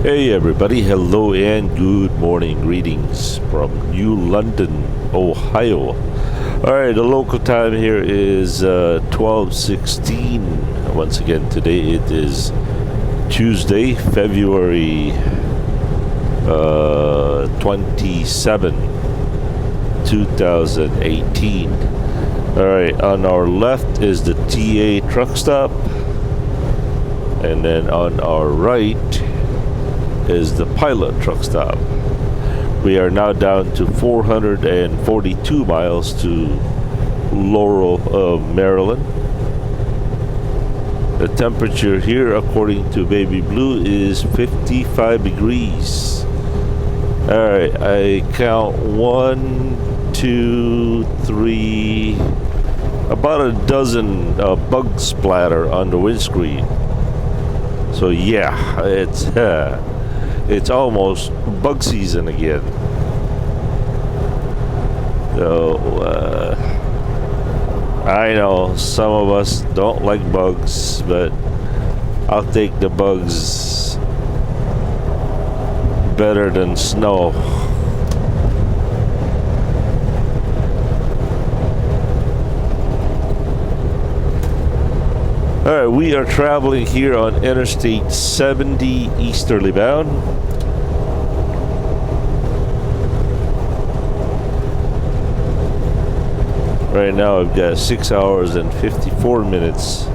Hey everybody, hello and good morning. Greetings from New London, Ohio. Alright, the local time here is 12:16. Once again, today it is Tuesday, February 27, 2018. Alright, on our left is the TA truck stop, and then on our right is the pilot truck stop. We are now down to 442 miles to Laurel, Maryland. The temperature here, according to Baby Blue, is 55 degrees. Alright, I count 1, 2, 3, about a dozen bug splatter on the windscreen. So yeah, it's almost bug season again. So I know some of us don't like bugs, but I'll take the bugs better than snow. Alright, we are traveling here on Interstate 70 easterly bound. Right now I've got 6 hours and 54 minutes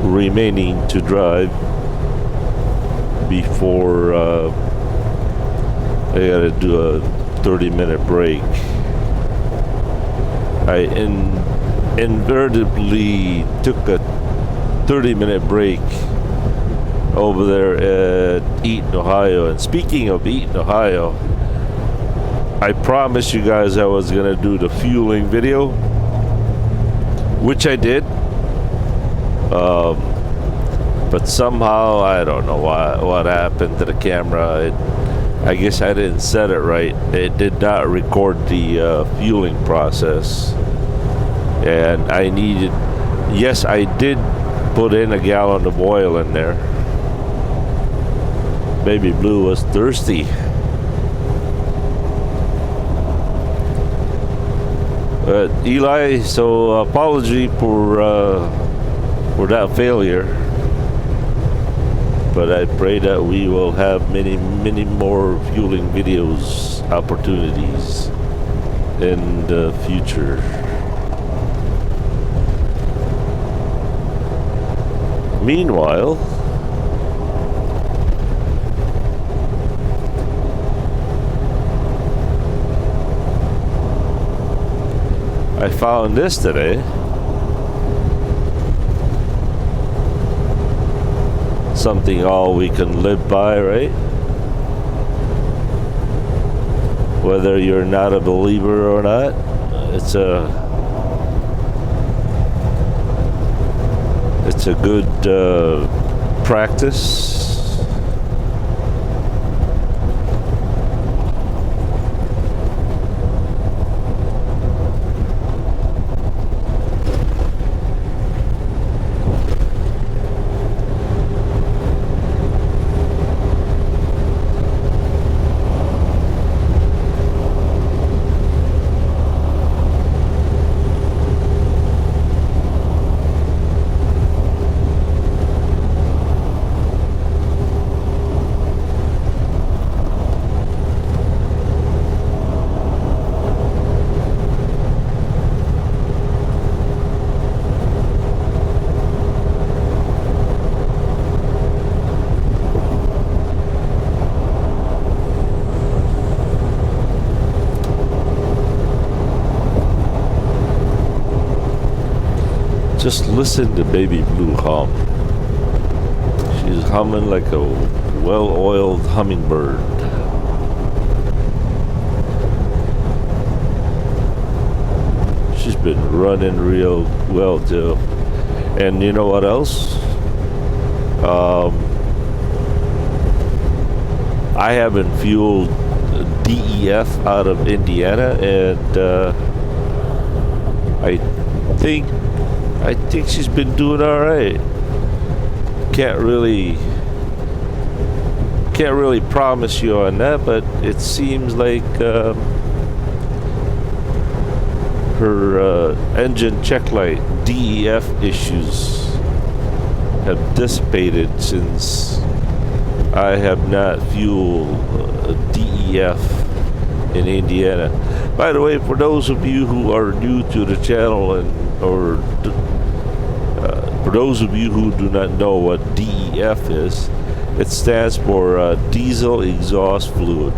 remaining to drive before I gotta do a 30-minute break. I inadvertently took a 30-minute break over there at Eaton, Ohio. And speaking of Eaton, Ohio, I promised you guys I was gonna do the fueling video, which I did, but somehow I don't know what happened to the camera. I guess I didn't set it right. It did not record the fueling process, and I needed. Yes, I did put in a gallon of oil in there. Baby Blue was thirsty. Eli, so apology for that failure, but I pray that we will have many more fueling videos opportunities in the future. Meanwhile, I found this today. Something all we can live by, right? Whether you're not a believer or not, it's a good practice. Just listen to Baby Blue hum. She's humming like a well-oiled hummingbird. She's been running real well too. And you know what else? I haven't fueled DEF out of Indiana, and I think she's been doing all right. Can't can't really promise you on that, but it seems like her engine check light DEF issues have dissipated since I have not fueled DEF in Indiana. By the way, for those of you who are new to the channel or for those of you who do not know what DEF is, it stands for diesel exhaust fluid.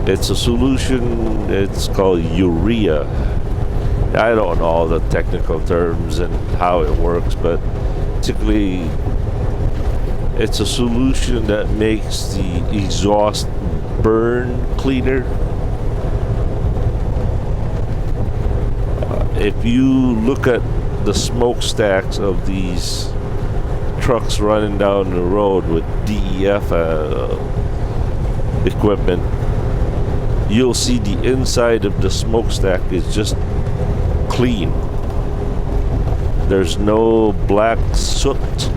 It's a solution, it's called urea. I don't know all the technical terms and how it works, but typically it's a solution that makes the exhaust burn cleaner. If you look at the smokestacks of these trucks running down the road with DEF equipment, you'll see the inside of the smokestack is just clean. There's no black soot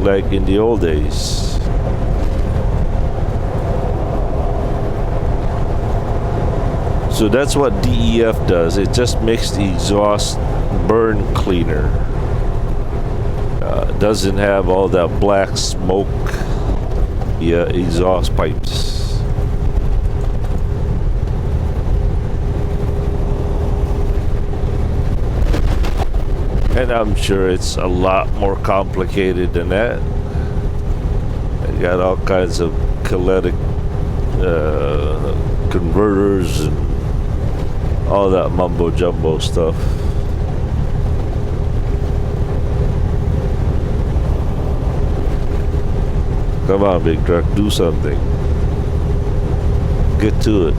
like in the old days. So that's what DEF does. It just makes the exhaust burn cleaner. Doesn't have all that black smoke exhaust pipes. And I'm sure it's a lot more complicated than that. You got all kinds of catalytic converters and all that mumbo jumbo stuff. Come on, big truck, do something. Get to it.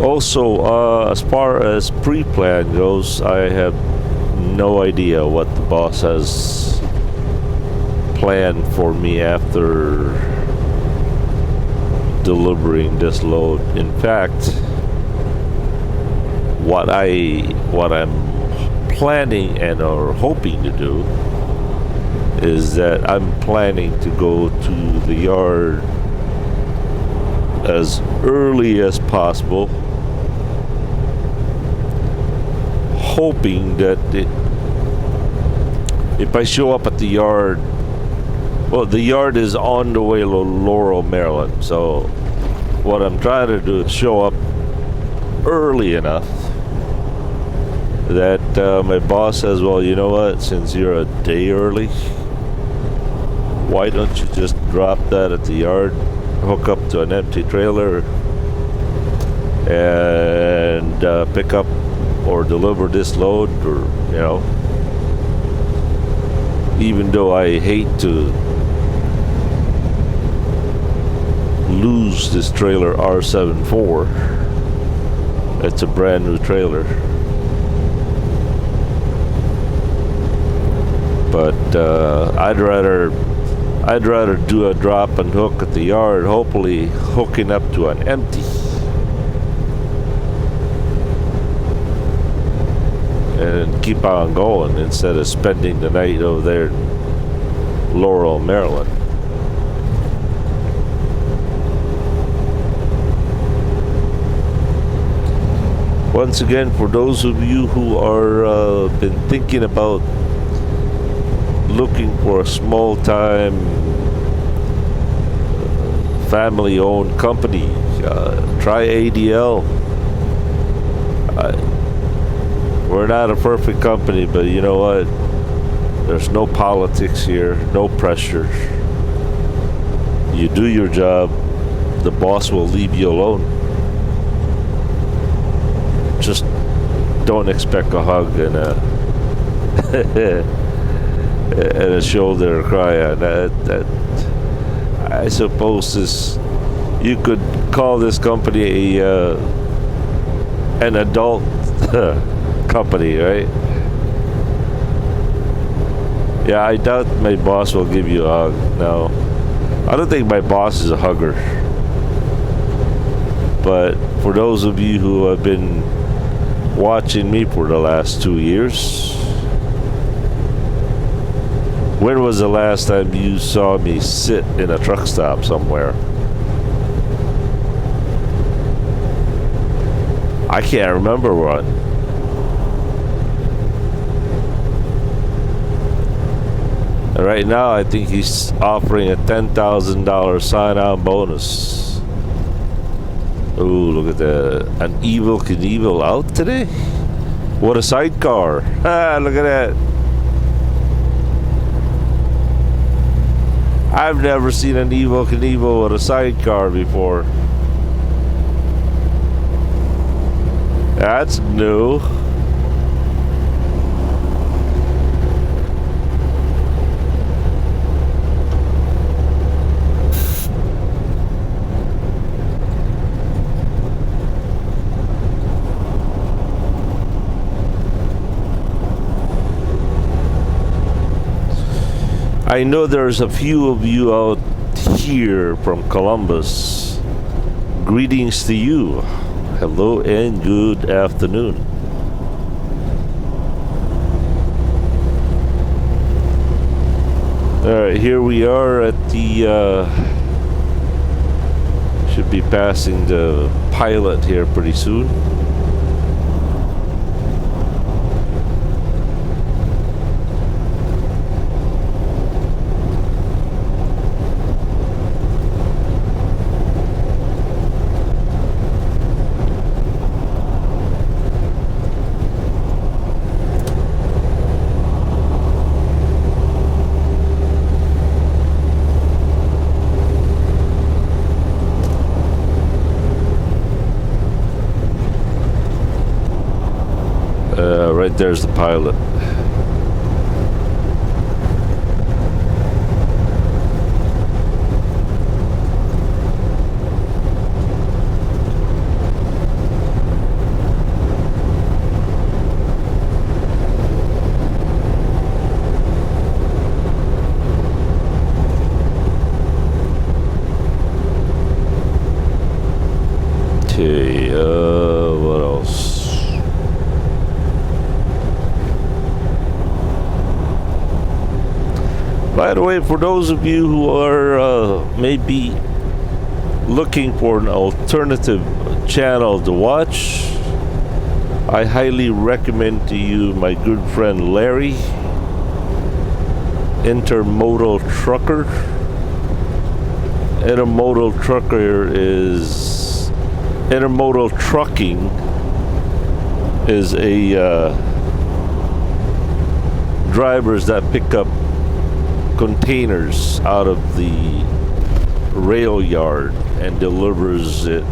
Also, as far as pre-plan goes, I have no idea what the boss has planned for me after delivering this load. In fact, what I'm planning and or hoping to do is that I'm planning to go to the yard as early as possible, hoping that if I show up at the yard, well, the yard is on the way to Laurel, Maryland. So what I'm trying to do is show up early enough that my boss says, well, you know what, since you're a day early, why don't you just drop that at the yard, hook up to an empty trailer, and pick up or deliver this load, or even though I hate to lose this trailer R74, it's a brand new trailer, but I'd rather do a drop and hook at the yard, hopefully hooking up to an empty, and keep on going instead of spending the night over there in Laurel, Maryland. Once again, for those of you who are been thinking about looking for a small-time family-owned company, try ADL. We're not a perfect company, but you know what? There's no politics here, no pressure. You do your job, the boss will leave you alone. Just don't expect a hug and and a shoulder cry on that. I suppose you could call this company an adult company, right? Yeah, I doubt my boss will give you a hug. No, I don't think my boss is a hugger. But for those of you who have been watching me for the last 2 years, when was the last time you saw me sit in a truck stop somewhere? I can't remember one. And right now, I think he's offering a $10,000 sign-on bonus. Ooh, look at that. An Evel Knievel out today? What a sidecar. Ah, look at that. I've never seen an Evel Knievel with a sidecar before. That's new. I know there's a few of you out here from Columbus. Greetings to you. Hello and good afternoon. Alright, here we are at the should be passing the pilot here pretty soon. Right there's the pilot. Okay, what else? By the way, for those of you who are maybe looking for an alternative channel to watch, I highly recommend to you my good friend Larry, Intermodal Trucker. Intermodal trucking is a drivers that pick up containers out of the rail yard and delivers it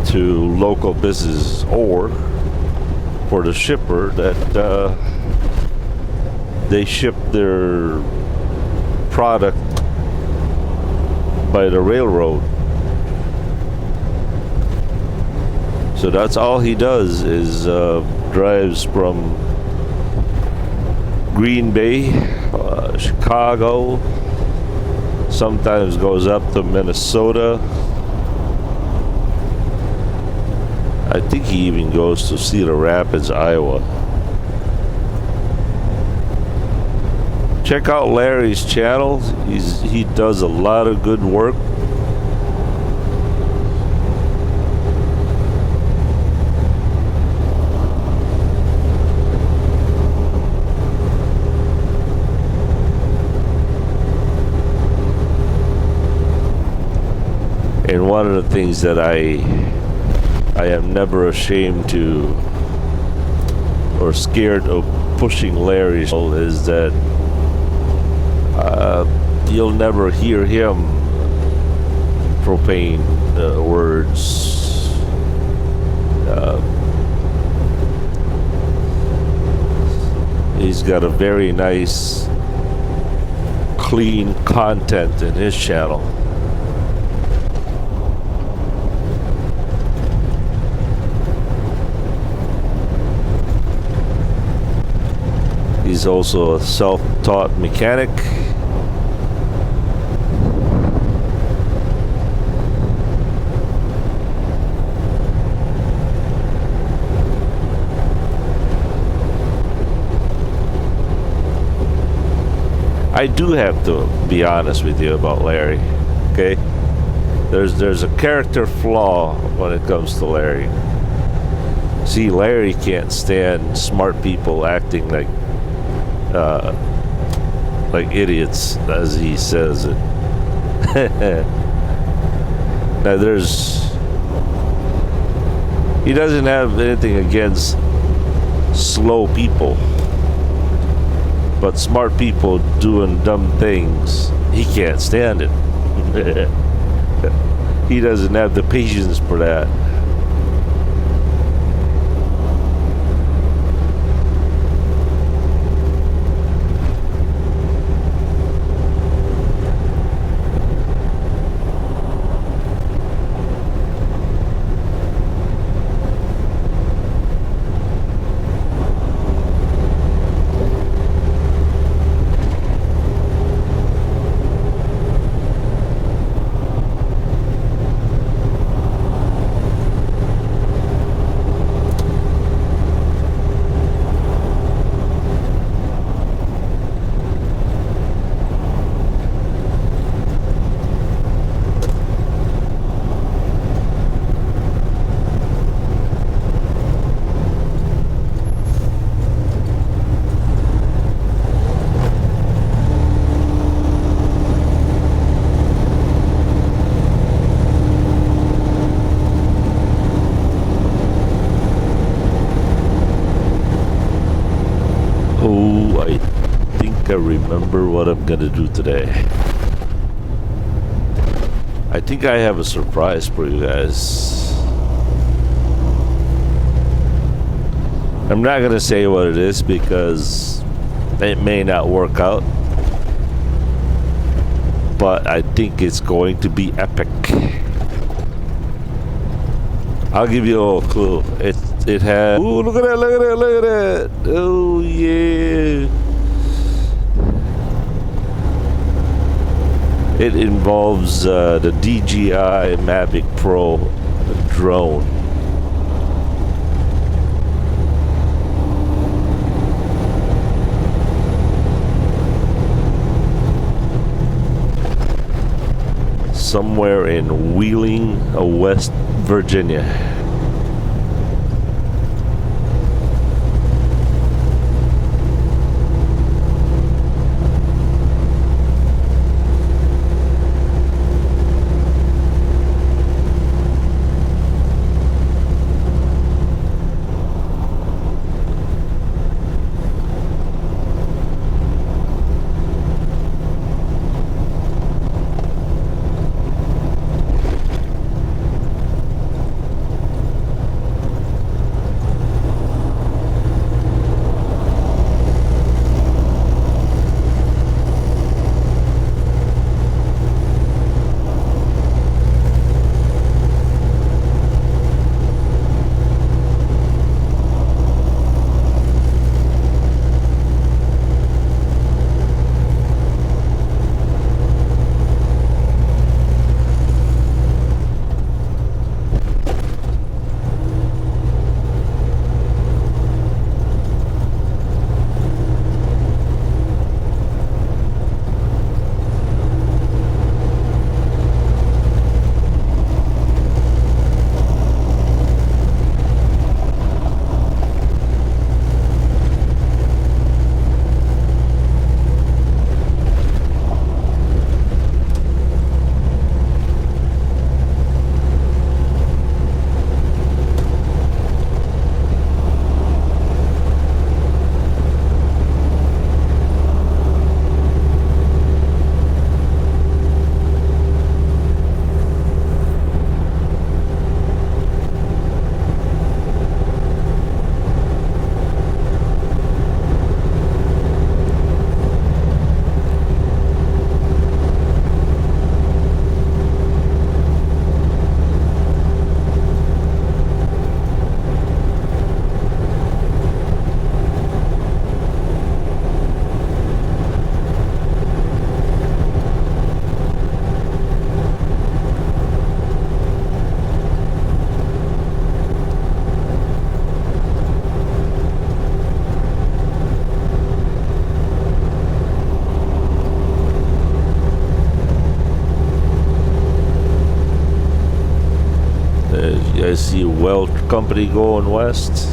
to local business, or for the shipper that they ship their product by the railroad. So that's all he does is drives from Green Bay, Chicago, sometimes goes up to Minnesota. I think he even goes to Cedar Rapids, Iowa. Check out Larry's channel. He does a lot of good work. And one of the things that I am never ashamed to or scared of pushing Larry's is that you'll never hear him profane words. He's got a very nice, clean content in his channel. He's also a self-taught mechanic. I do have to be honest with you about Larry, okay? There's a character flaw when it comes to Larry. See, Larry can't stand smart people acting like idiots, as he says it. Now he doesn't have anything against slow people, but smart people doing dumb things, he can't stand it. He doesn't have the patience for that. I remember what I'm gonna do today. I think I have a surprise for you guys. I'm not gonna say what it is because it may not work out, but I think it's going to be epic. I'll give you a little clue. It has. Ooh, look at that! Look at that! Look at that! Oh yeah! It involves the DJI Mavic Pro drone. Somewhere in Wheeling, West Virginia. company going west.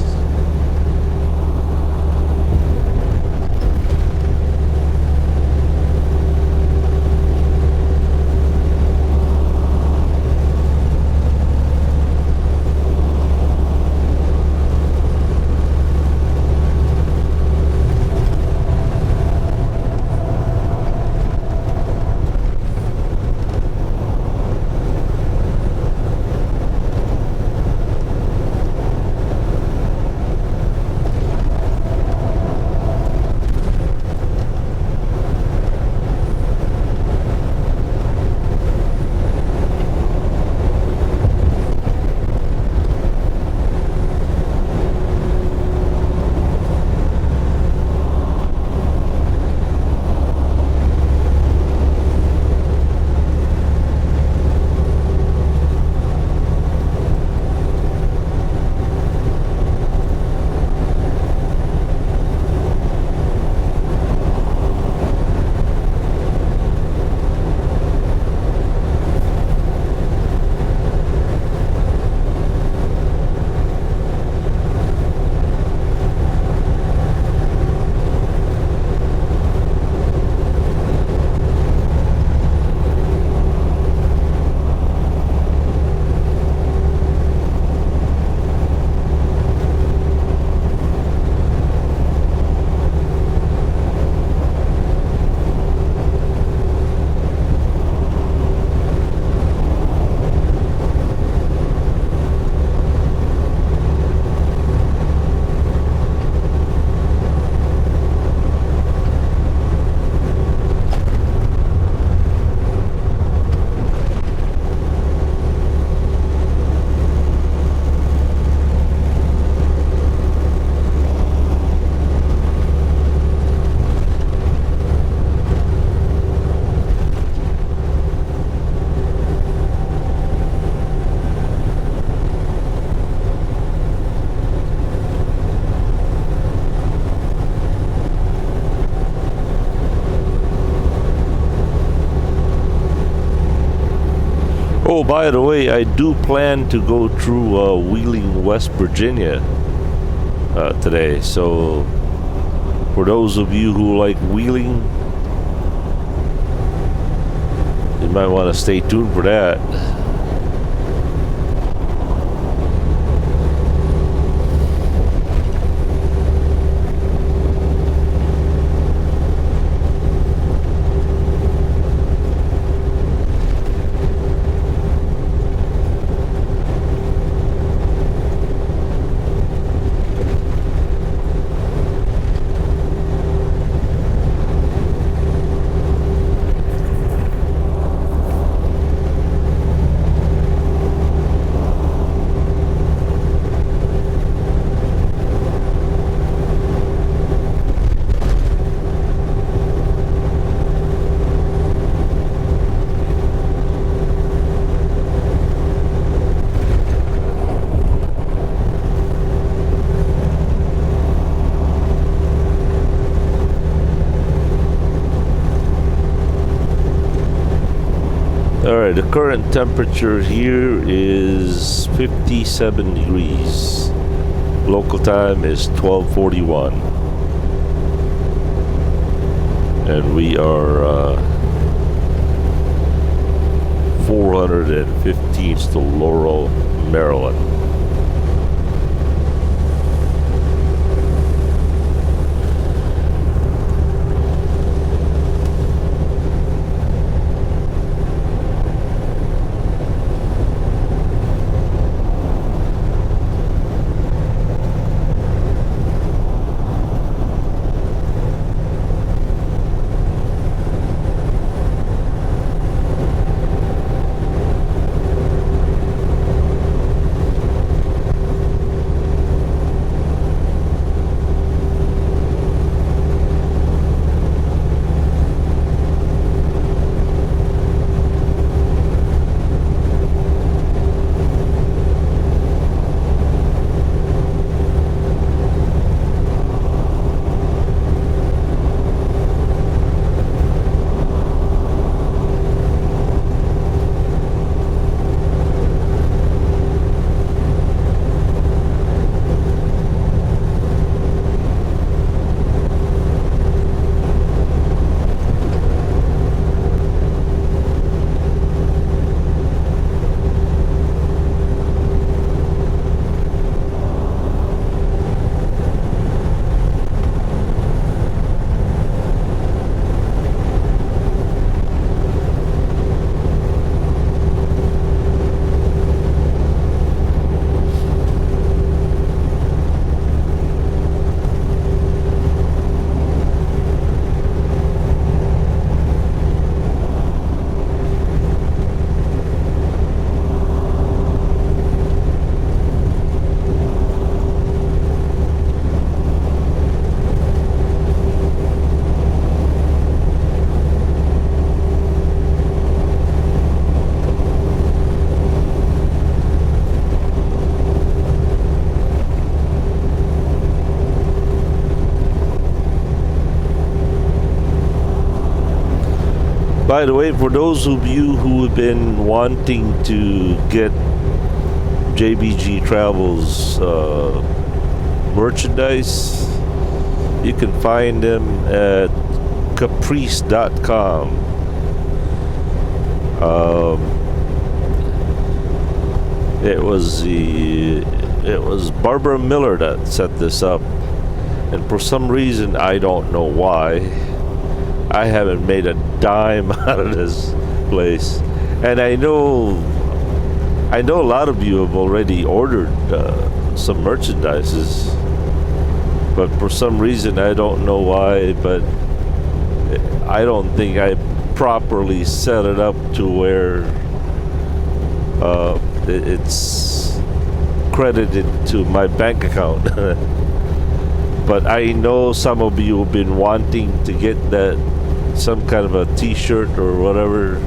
Oh, by the way, I do plan to go through Wheeling, West Virginia today. So, for those of you who like Wheeling, you might want to stay tuned for that. Alright, the current temperature here is 57 degrees. Local time is 12:41. And we are 415th to Laurel, Maryland. By the way, for those of you who have been wanting to get JBG Travels merchandise, you can find them at caprice.com. It was Barbara Miller that set this up, and for some reason, I don't know why, I haven't made a dime out of this place. And I know a lot of you have already ordered some merchandises, but for some reason, I don't know why, but I don't think I properly set it up to where it's credited to my bank account. But I know some of you have been wanting to get that, some kind of a t-shirt or whatever.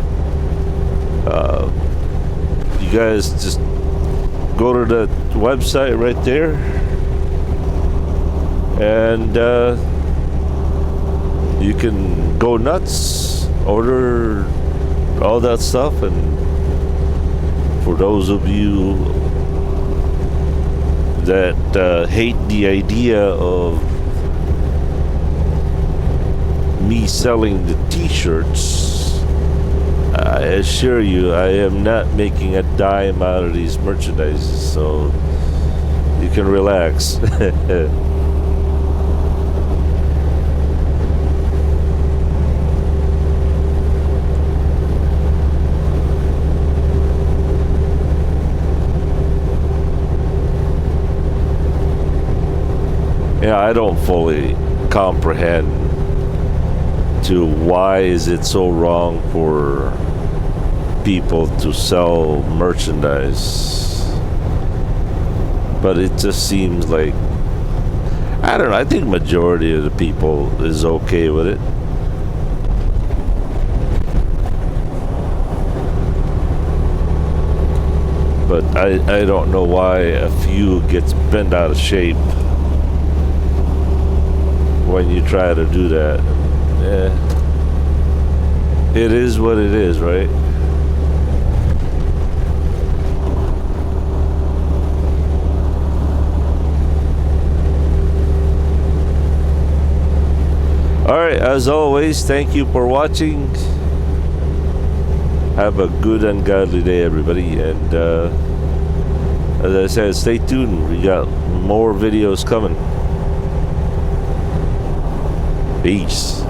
You guys just go to the website right there, and you can go nuts, order all that stuff. And for those of you that hate the idea of me selling the t-shirts, I assure you I am not making a dime out of these merchandises, so you can relax. Yeah, I don't fully comprehend to why is it so wrong for people to sell merchandise, but it just seems like, I don't know, I think majority of the people is okay with it. But I don't know why a few gets bent out of shape when you try to do that. Yeah, it is what it is, right? Alright, as always, thank you for watching. Have a good and godly day, everybody. And as I said, stay tuned. We got more videos coming. Peace.